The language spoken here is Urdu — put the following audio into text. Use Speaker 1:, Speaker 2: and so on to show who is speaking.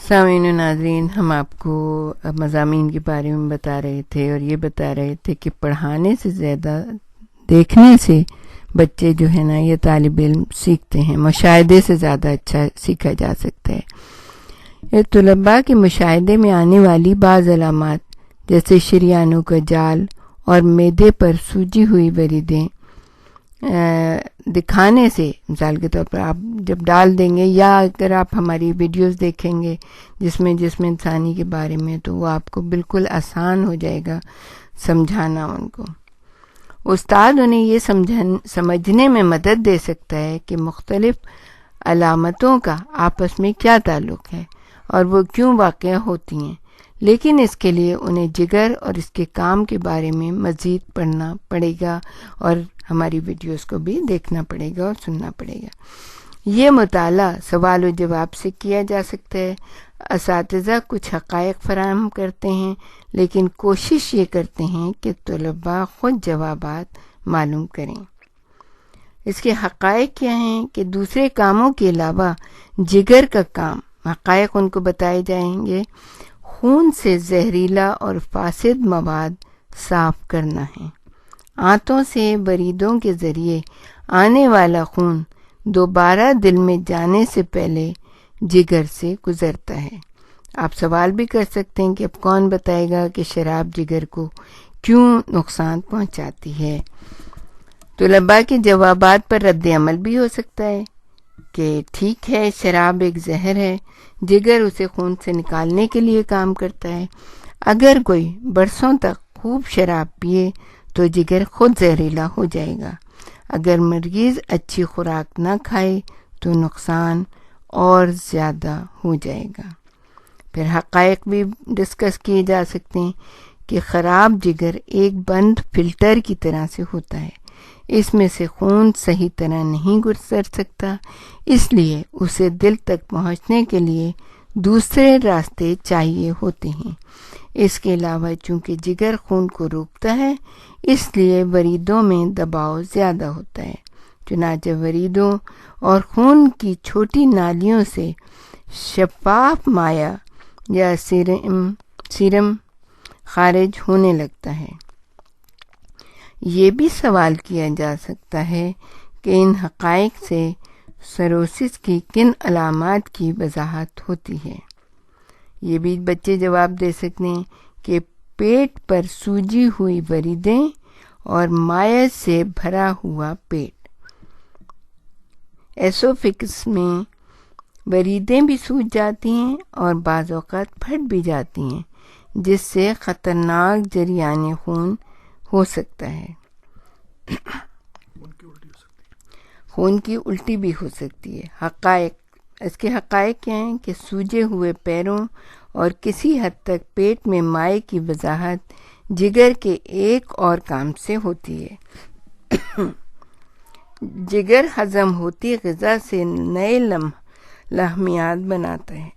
Speaker 1: سامعین و ناظرین، ہم آپ کو مضامین کے بارے میں بتا رہے تھے اور یہ بتا رہے تھے کہ پڑھانے سے زیادہ دیکھنے سے بچے جو ہے نا یہ طالب علم سیکھتے ہیں، مشاہدے سے زیادہ اچھا سیکھا جا سکتا ہے۔ یہ طلباء کے مشاہدے میں آنے والی بعض علامات جیسے شریانوں کا جال اور معدے پر سوجی ہوئی وریدیں دکھانے سے، مثال کے طور پر آپ جب ڈال دیں گے یا اگر آپ ہماری ویڈیوز دیکھیں گے جس میں جسم انسانی کے بارے میں، تو وہ آپ کو بالکل آسان ہو جائے گا سمجھانا ان کو۔ استاد انہیں یہ سمجھنے میں مدد دے سکتا ہے کہ مختلف علامتوں کا آپس میں کیا تعلق ہے اور وہ کیوں واقع ہوتی ہیں، لیکن اس کے لیے انہیں جگر اور اس کے کام کے بارے میں مزید پڑھنا پڑے گا اور ہماری ویڈیوز کو بھی دیکھنا پڑے گا اور سننا پڑے گا۔ یہ مطالعہ سوال و جواب سے کیا جا سکتا ہے۔ اساتذہ کچھ حقائق فراہم کرتے ہیں لیکن کوشش یہ کرتے ہیں کہ طلباء خود جوابات معلوم کریں۔ اس کے حقائق کیا ہیں کہ دوسرے کاموں کے علاوہ جگر کا کام، حقائق ان کو بتائے جائیں گے، خون سے زہریلا اور فاسد مواد صاف کرنا ہے۔ آنتوں سے وریدوں کے ذریعے آنے والا خون دوبارہ دل میں جانے سے پہلے جگر سے گزرتا ہے۔ آپ سوال بھی کر سکتے ہیں کہ اب کون بتائے گا کہ شراب جگر کو کیوں نقصان پہنچاتی ہے؟ طلباء کے جوابات پر رد عمل بھی ہو سکتا ہے کہ ٹھیک ہے، شراب ایک زہر ہے، جگر اسے خون سے نکالنے کے لیے کام کرتا ہے۔ اگر کوئی برسوں تک خوب شراب پیے تو جگر خود زہریلا ہو جائے گا۔ اگر مریض اچھی خوراک نہ کھائے تو نقصان اور زیادہ ہو جائے گا۔ پھر حقائق بھی ڈسکس کیے جا سکتے ہیں کہ خراب جگر ایک بند فلٹر کی طرح سے ہوتا ہے، اس میں سے خون صحیح طرح نہیں گزر سکتا، اس لیے اسے دل تک پہنچنے کے لیے دوسرے راستے چاہیے ہوتے ہیں۔ اس کے علاوہ چونکہ جگر خون کو روکتا ہے، اس لیے وریدوں میں دباؤ زیادہ ہوتا ہے، چنانچہ وریدوں اور خون کی چھوٹی نالیوں سے شفاف مائع یا سیرم خارج ہونے لگتا ہے۔ یہ بھی سوال کیا جا سکتا ہے کہ ان حقائق سے سروسس کی کن علامات کی وضاحت ہوتی ہے۔ یہ بھی بچے جواب دے سکتے ہیں کہ پیٹ پر سوجی ہوئی وریدیں اور مائع سے بھرا ہوا پیٹ۔ ایسوفیگس میں وریدیں بھی سوج جاتی ہیں اور بعض اوقات پھٹ بھی جاتی ہیں، جس سے خطرناک جریان خون ہو سکتا ہے۔ خون کی الٹی بھی ہو سکتی ہے۔ حقائق، اس کے حقائق کیا ہیں کہ سوجے ہوئے پیروں اور کسی حد تک پیٹ میں مائع کی وضاحت جگر کے ایک اور کام سے ہوتی ہے۔ جگر ہضم ہوتی غذا سے نئے لحمیات بناتا ہے